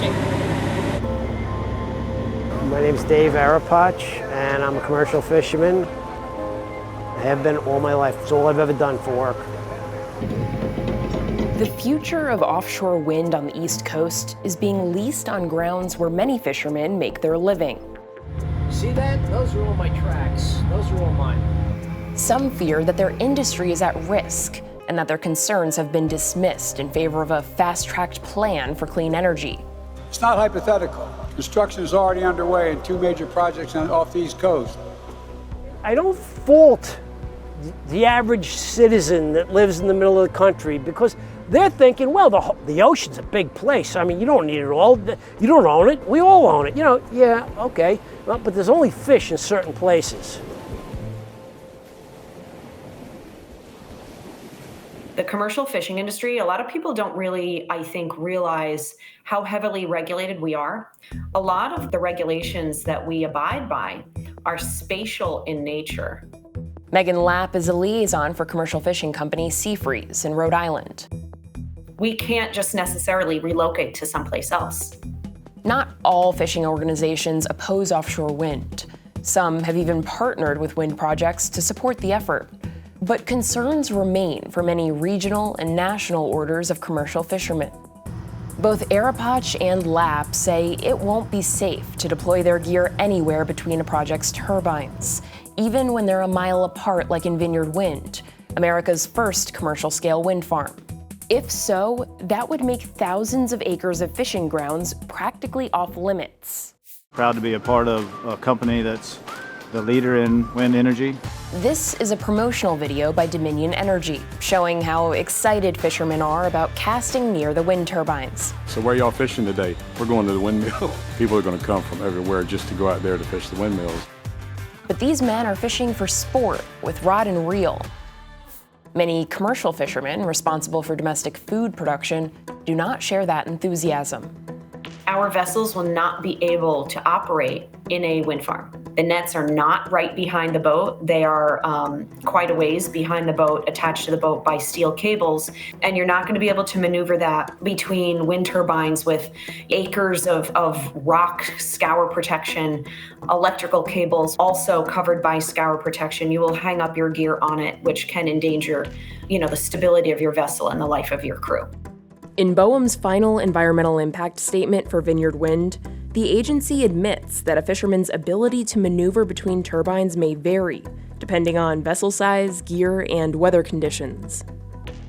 fishing. My name's Dave Aripotch, and I'm a commercial fisherman. I have been all my life. It's all I've ever done for work. The future of offshore wind on the East Coast is being leased on grounds where many fishermen make their living. See that? Those are all my tracks. Those are all mine. Some fear that their industry is at risk and that their concerns have been dismissed in favor of a fast-tracked plan for clean energy. It's not hypothetical. Construction is already underway in 2 major projects off the East Coast. I don't fault the average citizen that lives in the middle of the country because they're thinking, well, the ocean's a big place. I mean, you don't need it all. You don't own it. We all own it. You know, yeah, okay. Well, but there's only fish in certain places. The commercial fishing industry, a lot of people don't really, I think, realize how heavily regulated we are. A lot of the regulations that we abide by are spatial in nature. Megan Lapp is a liaison for commercial fishing company Seafreeze in Rhode Island. We can't just necessarily relocate to someplace else. Not all fishing organizations oppose offshore wind. Some have even partnered with wind projects to support the effort. But concerns remain for many regional and national orders of commercial fishermen. Both Aripotch and Lapp say it won't be safe to deploy their gear anywhere between a project's turbines, even when they're a mile apart like in Vineyard Wind, America's first commercial-scale wind farm. If so, that would make thousands of acres of fishing grounds practically off limits. Proud to be a part of a company that's the leader in wind energy. This is a promotional video by Dominion Energy, showing how excited fishermen are about casting near the wind turbines. So where y'all fishing today? We're going to the windmill. People are going to come from everywhere just to go out there to fish the windmills. But these men are fishing for sport with rod and reel. Many commercial fishermen responsible for domestic food production do not share that enthusiasm. Our vessels will not be able to operate in a wind farm. The nets are not right behind the boat. They are quite a ways behind the boat, attached to the boat by steel cables. And you're not going to be able to maneuver that between wind turbines with acres of rock scour protection, electrical cables also covered by scour protection. You will hang up your gear on it, which can endanger, the stability of your vessel and the life of your crew. In BOEM's final environmental impact statement for Vineyard Wind, the agency admits that a fisherman's ability to maneuver between turbines may vary, depending on vessel size, gear, and weather conditions.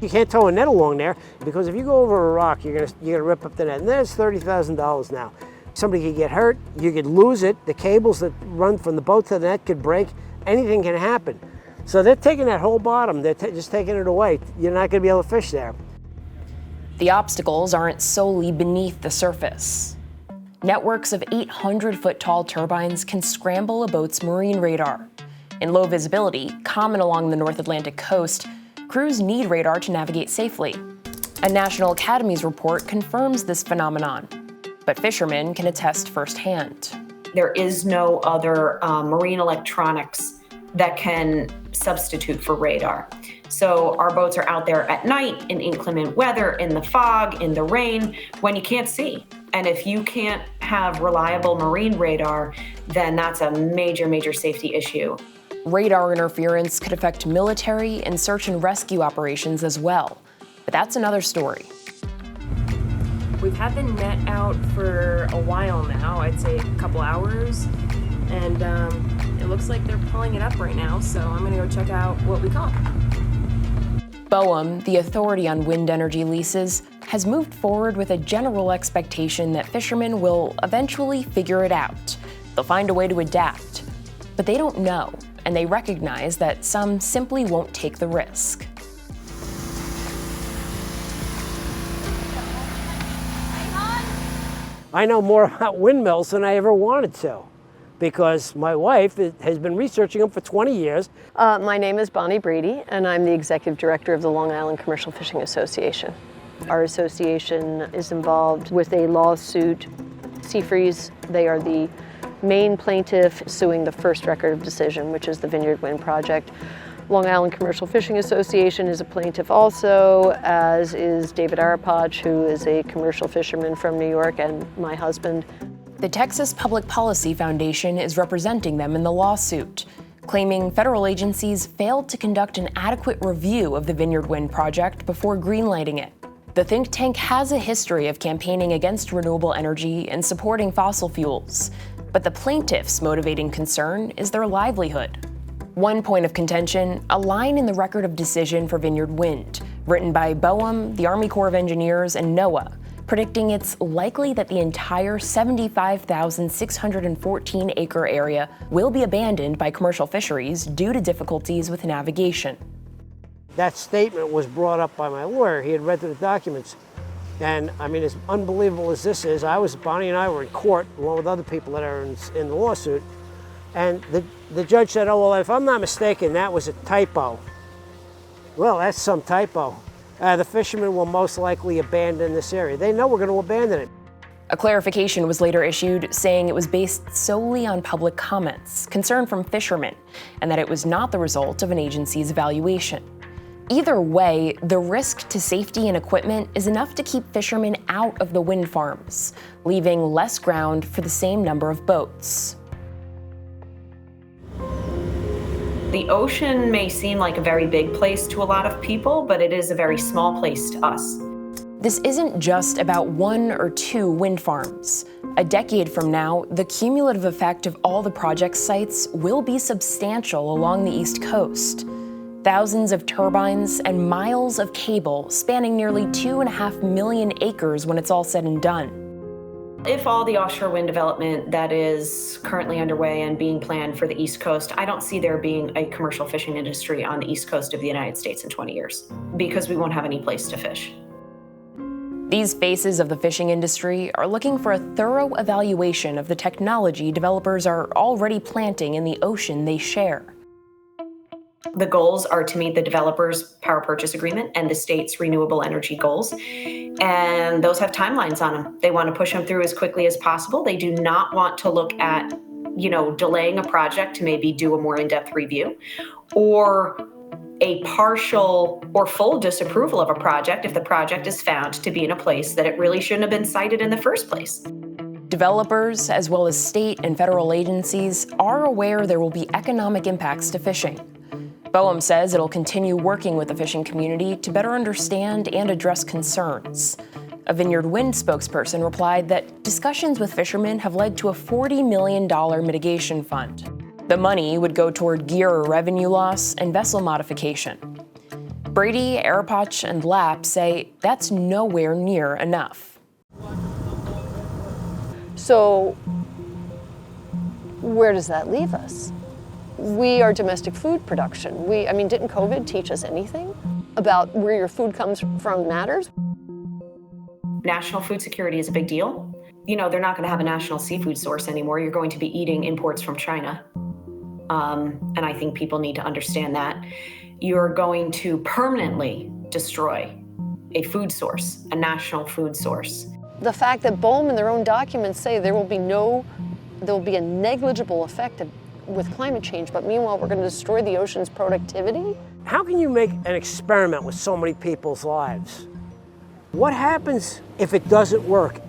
You can't tow a net along there because if you go over a rock, you're gonna rip up the net, and that's $30,000 now. Somebody could get hurt, you could lose it, the cables that run from the boat to the net could break, anything can happen. So they're taking that whole bottom, they're just taking it away. You're not gonna be able to fish there. The obstacles aren't solely beneath the surface. Networks of 800-foot-tall turbines can scramble a boat's marine radar. In low visibility, common along the North Atlantic coast, crews need radar to navigate safely. A National Academies report confirms this phenomenon, but fishermen can attest firsthand. There is no other marine electronics that can substitute for radar. So our boats are out there at night in inclement weather, in the fog, in the rain, when you can't see. And if you can't have reliable marine radar, then that's a major, major safety issue. Radar interference could affect military and search and rescue operations as well. But that's another story. We've had the net out for a while now, I'd say a couple hours. And it looks like they're pulling it up right now, so I'm gonna go check out what we caught. BOEM, the authority on wind energy leases, has moved forward with a general expectation that fishermen will eventually figure it out. They'll find a way to adapt. But they don't know, and they recognize that some simply won't take the risk. I know more about windmills than I ever wanted to, because my wife has been researching them for 20 years. My name is Bonnie Brady, and I'm the Executive Director of the Long Island Commercial Fishing Association. Our association is involved with a lawsuit. Seafreeze, they are the main plaintiff suing the first record of decision, which is the Vineyard Wind project. Long Island Commercial Fishing Association is a plaintiff also, as is David Aripotch, who is a commercial fisherman from New York, and my husband. The Texas Public Policy Foundation is representing them in the lawsuit, claiming federal agencies failed to conduct an adequate review of the Vineyard Wind project before greenlighting it. The think tank has a history of campaigning against renewable energy and supporting fossil fuels, but the plaintiffs' motivating concern is their livelihood. One point of contention, a line in the Record of Decision for Vineyard Wind, written by BOEM, the Army Corps of Engineers, and NOAA, predicting it's likely that the entire 75,614-acre area will be abandoned by commercial fisheries due to difficulties with navigation. That statement was brought up by my lawyer. He had read through the documents. And I mean, as unbelievable as this is, Bonnie and I were in court along with other people that are in the lawsuit. And the judge said, oh, well, if I'm not mistaken, that was a typo. Well, that's some typo. The fishermen will most likely abandon this area. They know we're going to abandon it. A clarification was later issued saying it was based solely on public comments, concern from fishermen, and that it was not the result of an agency's evaluation. Either way, the risk to safety and equipment is enough to keep fishermen out of the wind farms, leaving less ground for the same number of boats. The ocean may seem like a very big place to a lot of people, but it is a very small place to us. This isn't just about 1 or 2 wind farms. A decade from now, the cumulative effect of all the project sites will be substantial along the East Coast. Thousands of turbines and miles of cable spanning nearly 2.5 million acres when it's all said and done. If all the offshore wind development that is currently underway and being planned for the East Coast, I don't see there being a commercial fishing industry on the East Coast of the United States in 20 years because we won't have any place to fish. These faces of the fishing industry are looking for a thorough evaluation of the technology developers are already planting in the ocean they share. The goals are to meet the developer's power purchase agreement and the state's renewable energy goals. And those have timelines on them. They want to push them through as quickly as possible. They do not want to look at, delaying a project to maybe do a more in-depth review or a partial or full disapproval of a project if the project is found to be in a place that it really shouldn't have been sited in the first place. Developers, as well as state and federal agencies, are aware there will be economic impacts to fishing. BOEM says it'll continue working with the fishing community to better understand and address concerns. A Vineyard Wind spokesperson replied that discussions with fishermen have led to a $40 million mitigation fund. The money would go toward gear or revenue loss and vessel modification. Brady, Aripotch, and Lapp say that's nowhere near enough. So where does that leave us? We are domestic food production. Didn't COVID teach us anything about where your food comes from matters? National food security is a big deal. They're not going to have a national seafood source anymore. You're going to be eating imports from China. And I think people need to understand that. You're going to permanently destroy a food source, a national food source. The fact that BOEM in their own documents say there will be a negligible effect with climate change, but meanwhile we're going to destroy the ocean's productivity? How can you make an experiment with so many people's lives? What happens if it doesn't work?